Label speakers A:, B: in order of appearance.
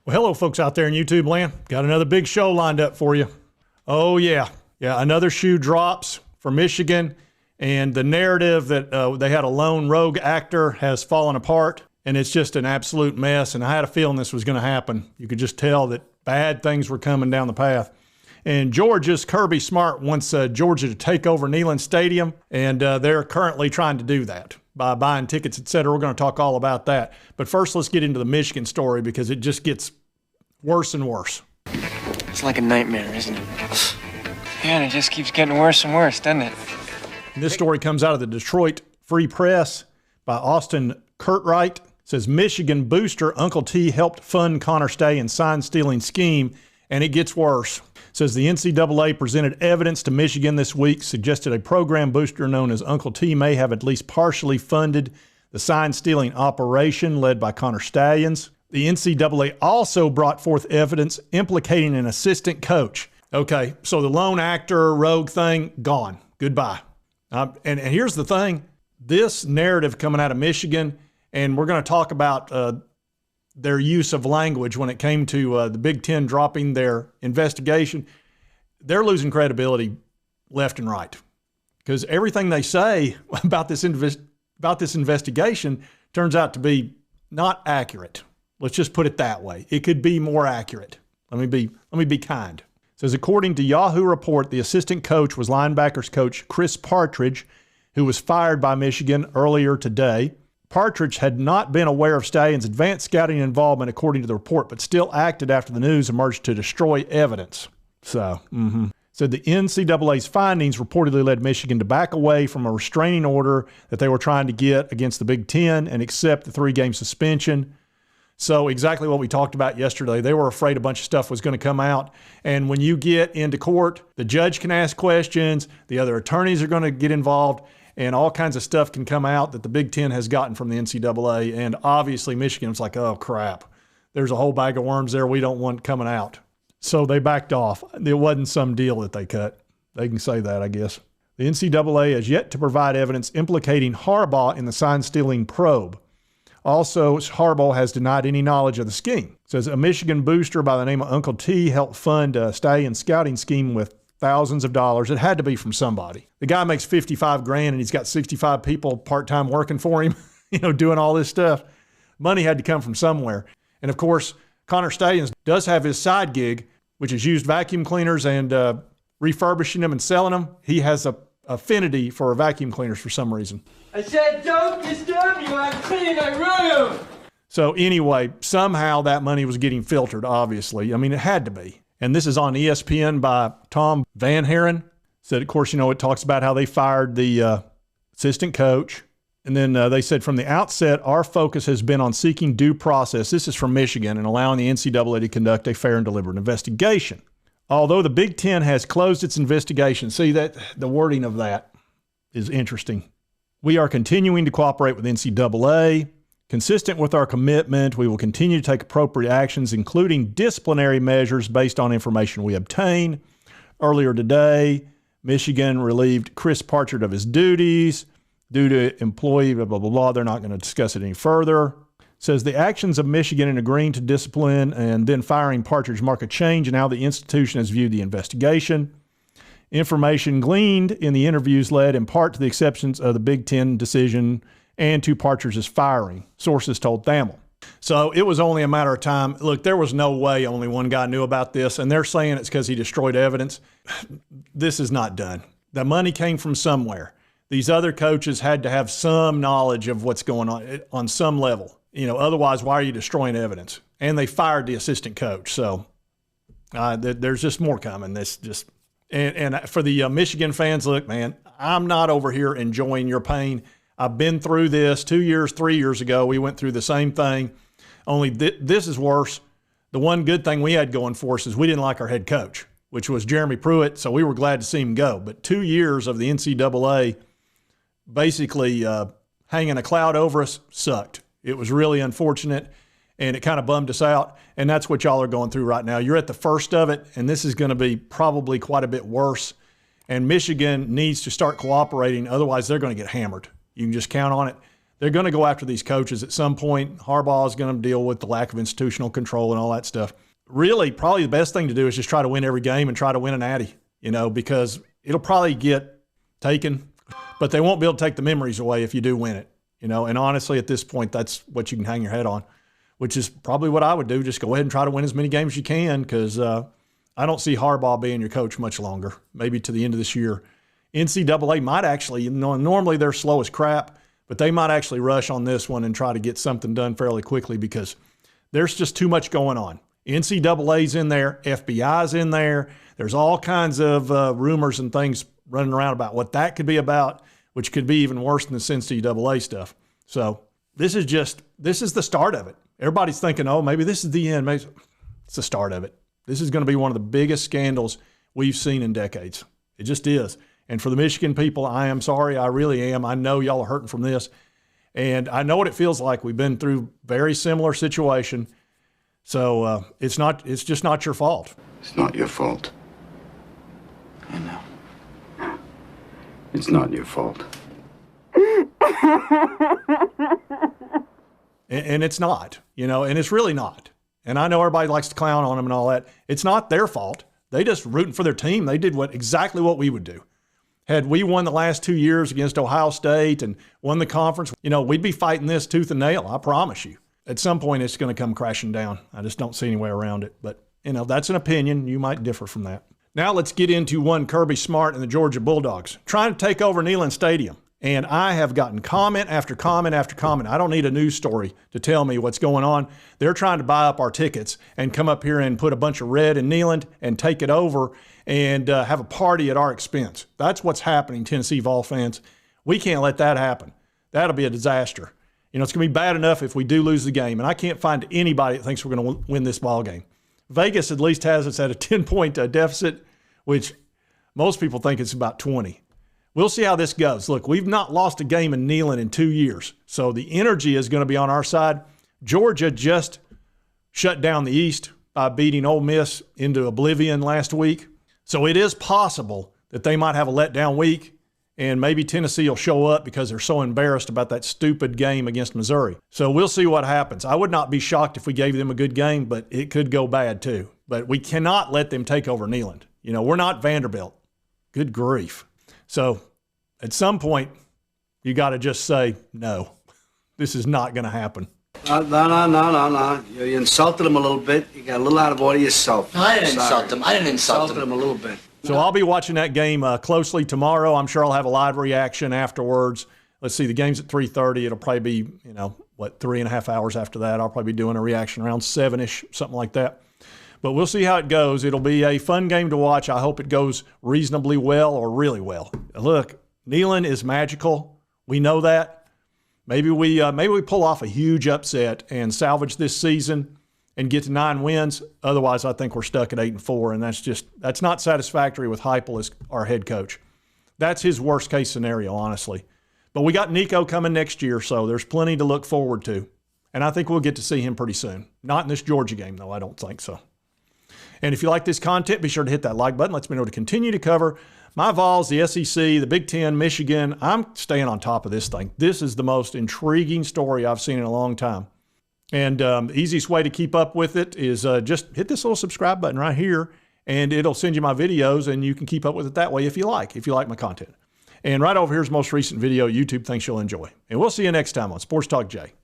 A: Well, hello, folks out there in YouTube land. Got another big show lined up for you. Oh, yeah. Yeah, another shoe drops for Michigan, and the narrative that they had a lone rogue actor has fallen apart, and it's just an absolute mess, and I had a feeling this was going to happen. You could just tell that bad things were coming down the path. And Georgia's Kirby Smart wants Georgia to take over Neyland Stadium, and they're currently trying to do that by buying tickets, et cetera. We're going to talk all about that. But first, let's get into the Michigan story because it just gets worse and worse.
B: It's like a nightmare, isn't it? Yeah, and it just keeps getting worse and worse, doesn't it?
A: And this story comes out of the Detroit Free Press by Austin Curtright. It says, Michigan booster Uncle T helped fund Connor Stay sign-stealing scheme, and it gets worse. It says the NCAA presented evidence to Michigan this week, suggested a program booster known as Uncle T may have at least partially funded the sign-stealing operation led by Connor Stallions. The NCAA also brought forth evidence implicating an assistant coach. Okay, so the lone actor, rogue thing, gone. Goodbye. And here's the thing. This narrative coming out of Michigan, and we're going to talk about their use of language when it came to the Big Ten dropping their investigation. They're losing credibility left and right because everything they say about this investigation turns out to be not accurate. Let's just put it that way. It could be more accurate. Let me be kind. It says, according to Yahoo Report, the assistant coach was linebackers coach Chris Partridge, who was fired by Michigan earlier today. Partridge had not been aware of Stallion's advanced scouting involvement, according to the report, but still acted after the news emerged to destroy evidence. So the NCAA's findings reportedly led Michigan to back away from a restraining order that they were trying to get against the Big Ten and accept the 3-game suspension. So exactly what we talked about yesterday. They were afraid a bunch of stuff was going to come out. And when you get into court, the judge can ask questions, the other attorneys are going to get involved, and all kinds of stuff can come out that the Big Ten has gotten from the NCAA. And obviously Michigan's like, oh, crap. There's a whole bag of worms there we don't want coming out. So they backed off. It wasn't some deal that they cut. They can say that, I guess. The NCAA has yet to provide evidence implicating Harbaugh in the sign-stealing probe. Also, Harbaugh has denied any knowledge of the scheme. It says a Michigan booster by the name of Uncle T helped fund a Stallion scouting scheme with thousands of dollars. It had to be from somebody. The guy makes $55,000 and he's got 65 people part-time working for him, doing all this stuff. Money had to come from somewhere. And of course, Connor Stallions does have his side gig, which is used vacuum cleaners and refurbishing them and selling them. He has a affinity for vacuum cleaners for some reason.
C: I said, don't disturb me, I'm cleaning my room.
A: So anyway, somehow that money was getting filtered, obviously. I mean, it had to be. And this is on ESPN by Tom Van Haren. Said, of course, it talks about how they fired the assistant coach. And then they said, from the outset, our focus has been on seeking due process. This is from Michigan, and allowing the NCAA to conduct a fair and deliberate investigation. Although the Big Ten has closed its investigation, see that the wording of that is interesting. We are continuing to cooperate with NCAA. Consistent with our commitment, we will continue to take appropriate actions, including disciplinary measures based on information we obtain. Earlier today, Michigan relieved Chris Partridge of his duties due to employee, blah, blah, blah, blah. They're not going to discuss it any further. It says the actions of Michigan in agreeing to discipline and then firing Partridge mark a change in how the institution has viewed the investigation. Information gleaned in the interviews led in part to the exceptions of the Big Ten decision and to Partridge's firing, sources told Thamel. So it was only a matter of time. Look, there was no way only one guy knew about this, and they're saying it's because he destroyed evidence. This is not done. The money came from somewhere. These other coaches had to have some knowledge of what's going on some level. Otherwise, why are you destroying evidence? And they fired the assistant coach. So there's just more coming. And for the Michigan fans, look, man, I'm not over here enjoying your pain. I've been through this 2 years, 3 years ago. We went through the same thing, only this is worse. The one good thing we had going for us is we didn't like our head coach, which was Jeremy Pruitt, so we were glad to see him go. But 2 years of the NCAA basically hanging a cloud over us sucked. It was really unfortunate, and it kind of bummed us out, and that's what y'all are going through right now. You're at the first of it, and this is going to be probably quite a bit worse, and Michigan needs to start cooperating. Otherwise, they're going to get hammered. You can just count on it. they're going to go after these coaches at some point. Harbaugh is going to deal with the lack of institutional control and all that stuff. Really, probably the best thing to do is just try to win every game and try to win a natty, because it'll probably get taken, but they won't be able to take the memories away if you do win it, And honestly, at this point, that's what you can hang your head on, which is probably what I would do. Just go ahead and try to win as many games as you can, because I don't see Harbaugh being your coach much longer, maybe to the end of this year. NCAA might actually, normally they're slow as crap, but they might actually rush on this one and try to get something done fairly quickly, because there's just too much going on. NCAA's in there, FBI's in there. There's all kinds of rumors and things running around about what that could be about, which could be even worse than this NCAA stuff. So this is the start of it. Everybody's thinking, oh, maybe this is the end. Maybe it's the start of it. This is going to be one of the biggest scandals we've seen in decades. It just is. And for the Michigan people, I am sorry. I really am. I know y'all are hurting from this. And I know what it feels like. We've been through very similar situation. So it's just not your fault.
D: It's not your fault. I know. It's not your fault.
A: And it's not, and it's really not. And I know everybody likes to clown on them and all that. It's not their fault. They just rooting for their team. They did exactly what we would do. Had we won the last 2 years against Ohio State and won the conference, we'd be fighting this tooth and nail, I promise you. At some point, it's going to come crashing down. I just don't see any way around it. But, that's an opinion. You might differ from that. Now let's get into one Kirby Smart and the Georgia Bulldogs trying to take over Neyland Stadium. And I have gotten comment after comment after comment. I don't need a news story to tell me what's going on. They're trying to buy up our tickets and come up here and put a bunch of red in Neyland and take it over and have a party at our expense. That's what's happening, Tennessee Vols fans. We can't let that happen. That'll be a disaster. It's going to be bad enough if we do lose the game, and I can't find anybody that thinks we're going to win this ball game. Vegas at least has us at a 10-point deficit, which most people think it's about 20. We'll see how this goes. Look, we've not lost a game in Neyland in 2 years, so the energy is going to be on our side. Georgia just shut down the East by beating Ole Miss into oblivion last week, so it is possible that they might have a letdown week. And maybe Tennessee will show up because they're so embarrassed about that stupid game against Missouri. So we'll see what happens. I would not be shocked if we gave them a good game, but it could go bad too. But we cannot let them take over Neyland. We're not Vanderbilt. Good grief. So at some point, you got to just say, no, this is not going to happen.
E: No. You insulted him a little bit. You got a little out of order yourself.
F: No, I didn't insult him. I didn't insult
E: Insulted him a little bit.
A: So I'll be watching that game closely tomorrow. I'm sure I'll have a live reaction afterwards. Let's see, the game's at 3:30. It'll probably be, 3.5 hours after that. I'll probably be doing a reaction around 7-ish, something like that. But we'll see how it goes. It'll be a fun game to watch. I hope it goes reasonably well or really well. Look, Neyland is magical. We know that. Maybe we pull off a huge upset and salvage this season and get to 9 wins. Otherwise, I think we're stuck at 8-4, and that's not satisfactory with Heupel as our head coach. That's his worst case scenario, honestly. But we got Nico coming next year, so there's plenty to look forward to. And I think we'll get to see him pretty soon. Not in this Georgia game, though. I don't think so. And if you like this content, be sure to hit that like button. Lets me know to continue to cover my Vols, the SEC, the Big Ten, Michigan. I'm staying on top of this thing. This is the most intriguing story I've seen in a long time. And the easiest way to keep up with it is just hit this little subscribe button right here, and it'll send you my videos, and you can keep up with it that way if you like my content. And right over here is the most recent video YouTube thinks you'll enjoy. And we'll see you next time on Sports Talk Jay.